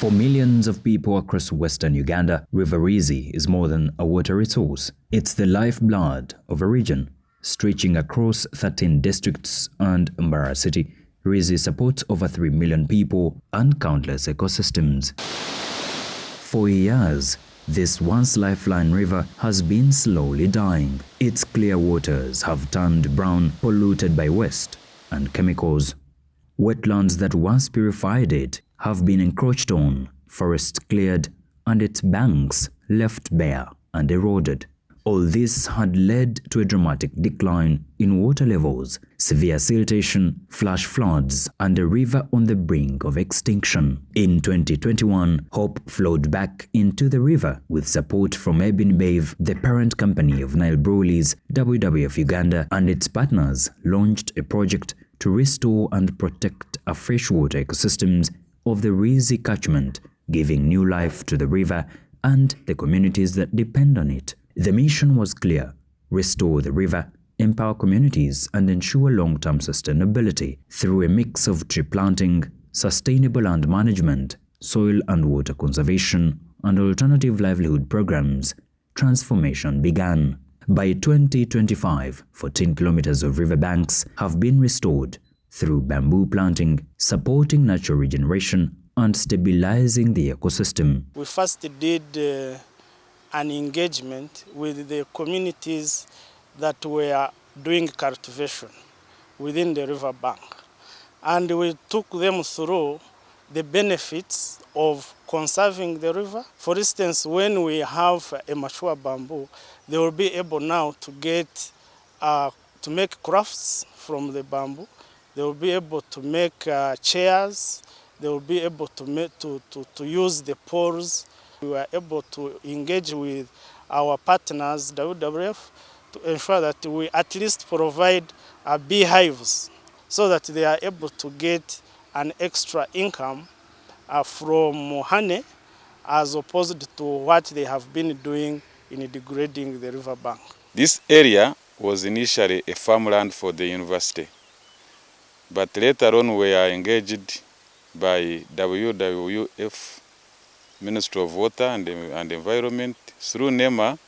For millions of people across western Uganda, River Rwizi is more than a water resource. It's the lifeblood of a region. Stretching across 13 districts and Mbara city, Rwizi supports over 3 million people and countless ecosystems. For years, this once lifeline river has been slowly dying. Its clear waters have turned brown, polluted by waste and chemicals. Wetlands that once purified it have been encroached on, forests cleared, and its banks left bare and eroded. All this had led to a dramatic decline in water levels, severe siltation, flash floods, and a river on the brink of extinction. In 2021, hope flowed back into the river with support from ABInBev, the parent company of Nile Breweries. WWF Uganda and its partners launched a project to restore and protect a freshwater ecosystems of the Rwizi catchment, giving new life to the river and the communities that depend on it. The mission was clear: restore the river, empower communities, and ensure long-term sustainability through a mix of tree planting, sustainable land management, soil and water conservation, and alternative livelihood programs. Transformation began. By 2025, 14 kilometers of riverbanks have been restored through bamboo planting, supporting natural regeneration, and stabilizing the ecosystem. We first did an engagement with the communities that were doing cultivation within the riverbank, and we took them through the benefits of conserving the river. For instance, when we have a mature bamboo, they will be able now to get to make crafts from the bamboo. They will be able to make chairs. They will be able to use the poles. We were able to engage with our partners, WWF, to ensure that we at least provide beehives so that they are able to get an extra income from honey, as opposed to what they have been doing in degrading the riverbank. This area was initially a farmland for the university, but later on we are engaged by WWF, Ministry of Water and Environment. Through NEMA,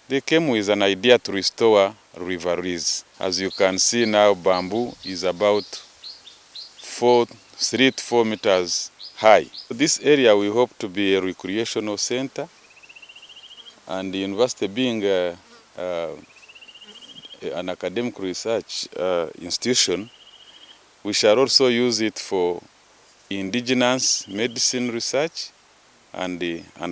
they came with an idea to restore River Rwizi. As you can see now, bamboo is about 3 to 4 meters high. This area we hope to be a recreational center, and the university being an academic research institution, we shall also use it for indigenous medicine research and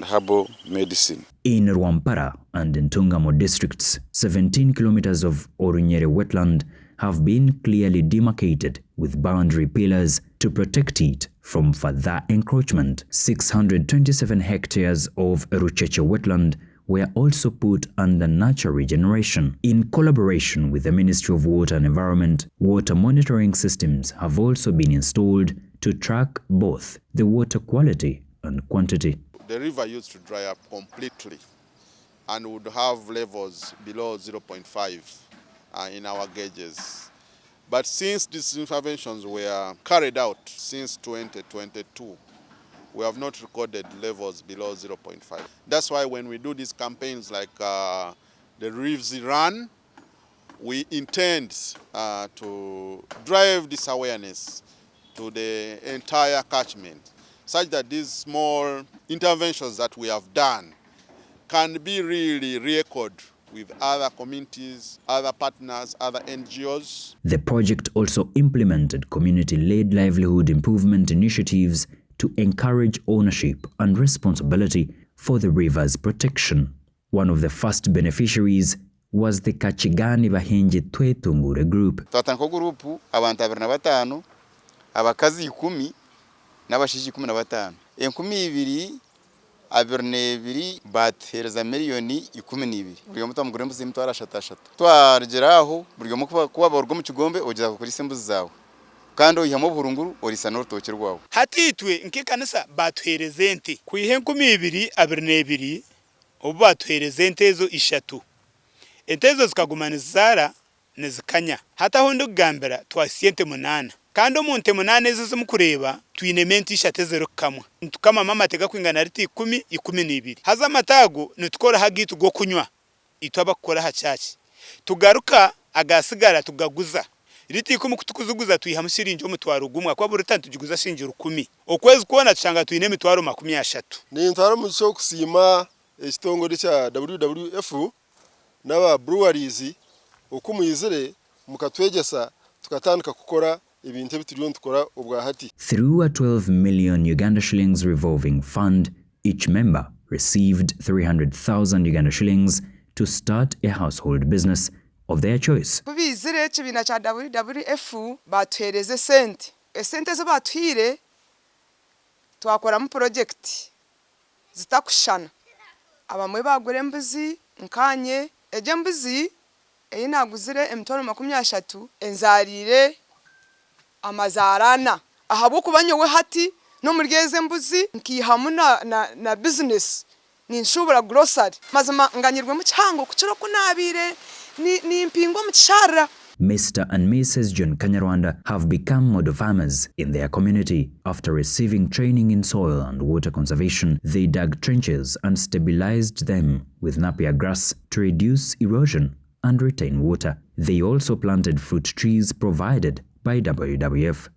herbal medicine. In Rwampara and Ntungamo districts, 17 kilometers of Orunyere wetland have been clearly demarcated with boundary pillars to protect it from further encroachment. 627 hectares of Rucheche wetland were also put under natural regeneration. In collaboration with the Ministry of Water and Environment, water monitoring systems have also been installed to track both the water quality and quantity. The river used to dry up completely and would have levels below 0.5 in our gauges. But since these interventions were carried out since 2022, we have not recorded levels below 0.5. That's why when we do these campaigns like the Rwizi Run, we intend to drive this awareness to the entire catchment, such that these small interventions that we have done can be really re-echoed with other communities, other partners, other NGOs. The project also implemented community-led livelihood improvement initiatives to encourage ownership and responsibility for the river's protection. One of the first beneficiaries was the Kachigani Bahenje Twetungure group. Abakazi 10 n'abashiji 15 enkumi 22 batereza miliyoni 12 buri muto mugure mbuzi mutwara shatashata twargeraho buri mu kuba borgo mu kigombe ogeza kuri simbuzi zawe kandi oyihamo burunguru orisa n'urutoke rwawe hatitwe nkikanisa batuhereze ente kuyihe 22 ubu batuhereze ente zo 3 ente zo zikagumana zara nizikanya hata hundi kugambira twasiyente munana kandi omuntu munana ezo mukureba twine menti ishate zero kamwe ntukama mama tega kwingana riti 10 12 haza matago nitukora hagitu go kunywa itwaba kukora hacyaki tugaruka agasigara tugaguza riti 10 kutukuzuguza tuyiha mushirinjo mutwaro gumwa kwa buri tantu tugiguza shinjiro 10 okwezi kuona tushanga twine mitwaro 30 ni ntwaro mu cyo kusima ekitongole cya WWF n'aba Breweries okumuyizire mukatwegesa tukatandika kukora ibintu bituriyo tukora ubwa hati. Through a 12 million Uganda shillings revolving fund, each member received 300,000 Uganda shillings to start a household business of their choice. Kubizire ekibina kya WWF batwereze sente zo batwire twakora mu project zitakushana abamwe bagure embuzi nkanye eje mbuzi eyinaguzire emitwaro 30 enzarire amazarana ahabo kubanyowe hati no muryeze mbuzi nkihamu na business ni nshobora grocery mazima nganyirwe mu cyango kuciro kunabire ni impingo mu cyara. Mr. and Mrs. John Kanyarwanda have become model farmers in their community. After receiving training in soil and water conservation, they dug trenches and stabilized them with napier grass to reduce erosion and retain water. They also planted fruit trees provided by WWF.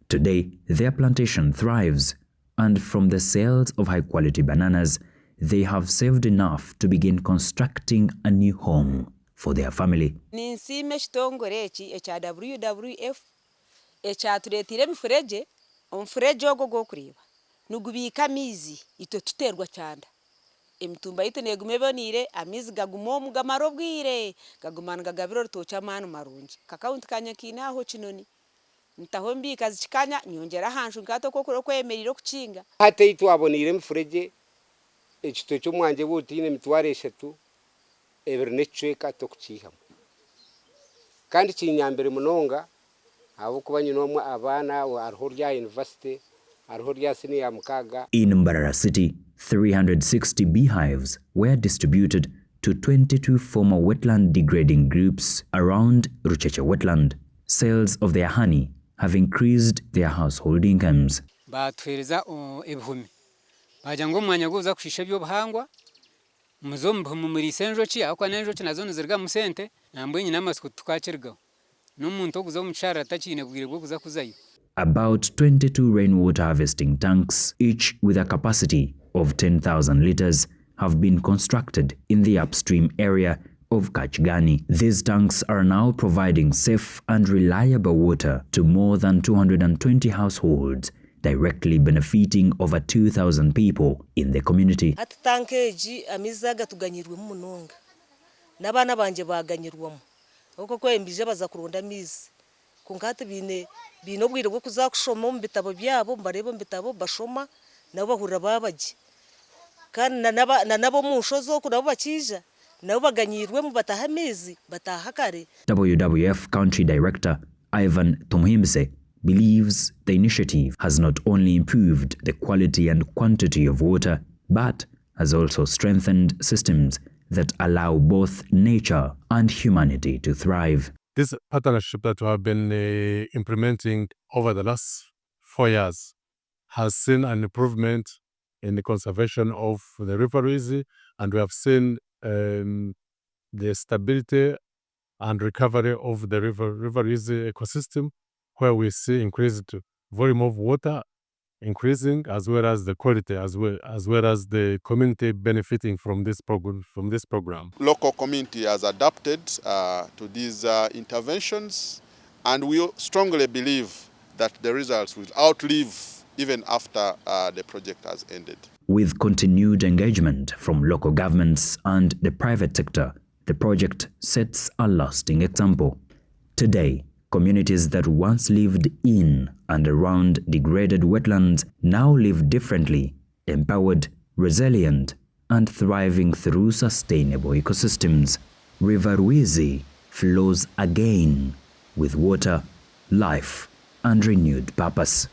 Today, their plantation thrives, and from the sales of high-quality bananas, they have saved enough to begin constructing a new home for their family. Ninsime kitongore echa WWF echa turetire mifureje omfureje ogo go kuriba nugubika mizi ito tuterwa cyanda emitumba yite negumebonire amizi gagumo mugamaro bwire gagumana gagabiro rutocha manu marunji kakaunti kanya kinaho kinoni ntaho mbika zikanya nyongera hanshu ngato kokoro kwemeriro kucinga hate itwabonire mifureje ekito cyo mwanje butine mitware 3 ebernechweka tokuchihamu kandi kinyambere munonga abo kubanyinomwe abana ariho rya university ariho rya senior mukaga. In Mbarara City, 360 beehives were distributed to 22 former wetland degrading groups around Rucheche wetland. Sales of their honey have increased their household incomes. Batwereza ebihumi bajango mwanya goza kushisha byo bahangwa muzombo muri senjo chi akwa nenjo kinazo nizirga musente nambwe nyina masiko tukakirga n'umuntu okuza mucyara atachine bwire bwo kuza kuzayo. About 22 rainwater harvesting tanks, each with a capacity of 10,000 liters, have been constructed in the upstream area of Kachgani. These tanks are now providing safe and reliable water to more than 220 households, directly benefiting over 2,000 people in the community. Ati tankeji amizaga tuganyirwe mu munonga nabana banje baganyirwamo uko kwembije baza kuronda mizi kunkati bino bwire bwo kuzakushoma mu bitabo byabo mbarebo mu bitabo bashoma nabo bahura babaje kandi nabo mushozo ko nabo bakija nabo baganyirwe mu bataha mizi bataha kare. WWF Country Director Ivan Tumhimse believes the initiative has not only improved the quality and quantity of water, but has also strengthened systems that allow both nature and humanity to thrive. This partnership that we have been implementing over the last 4 years has seen an improvement in the conservation of the River Rwizi, and we have seen the stability and recovery of the River Rwizi ecosystem, where we see increased volume of water increasing, as well as the quality, as well as the community benefiting from this program. Local community has adapted to these interventions, and we strongly believe that the results will outlive even after the project has ended. With continued engagement from local governments and the private sector, the project sets a lasting example. Today, communities that once lived in and around degraded wetlands now live differently, empowered, resilient, and thriving through sustainable ecosystems. River Rwizi flows again with water, life, and renewed purpose.